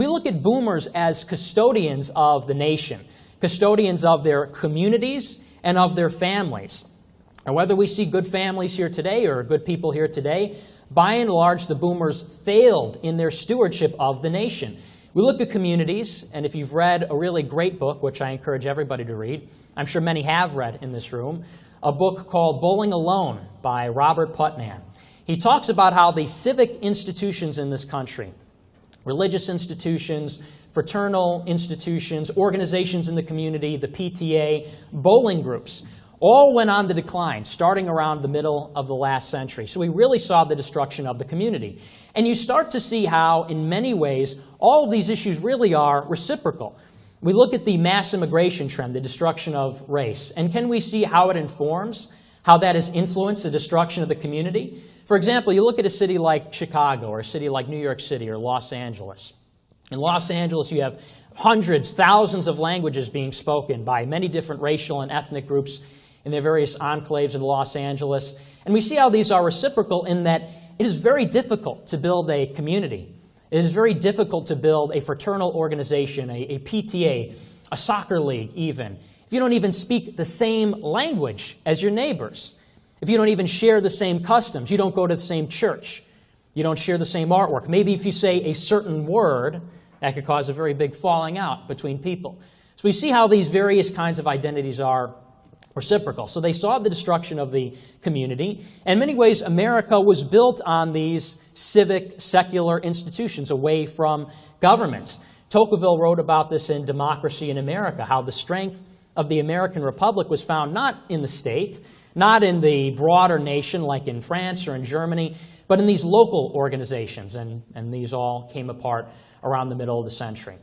we look at boomers as custodians of the nation, custodians of their communities and of their families. And whether we see good families here today or good people here today, by and large, the boomers failed in their stewardship of the nation. We look at communities, and if you've read a really great book, which I encourage everybody to read, I'm sure many have read in this room, a book called Bowling Alone by Robert Putnam. He talks about how the civic institutions in this country, religious institutions, fraternal institutions, organizations in the community, the PTA, bowling groups, all went on the decline, starting around the middle of the last century. So we really saw the destruction of the community. And you start to see how, in many ways, all of these issues really are reciprocal. We look at the mass immigration trend, the destruction of race, and can we see how it informs, how that has influenced the destruction of the community? For example, you look at a city like Chicago or a city like New York City or Los Angeles. In Los Angeles, you have hundreds, thousands of languages being spoken by many different racial and ethnic groups in their various enclaves in Los Angeles. And we see how these are reciprocal in that it is very difficult to build a community. It is very difficult to build a fraternal organization, a PTA, a soccer league even, if you don't even speak the same language as your neighbors, if you don't even share the same customs, you don't go to the same church, you don't share the same artwork. Maybe if you say a certain word, that could cause a very big falling out between people. So we see how these various kinds of identities are reciprocal. So they saw the destruction of the community. In many ways, America was built on these civic, secular institutions away from government. Tocqueville wrote about this in Democracy in America, how the strength of the American Republic was found not in the state, not in the broader nation like in France or in Germany, but in these local organizations. And these all came apart around the middle of the century.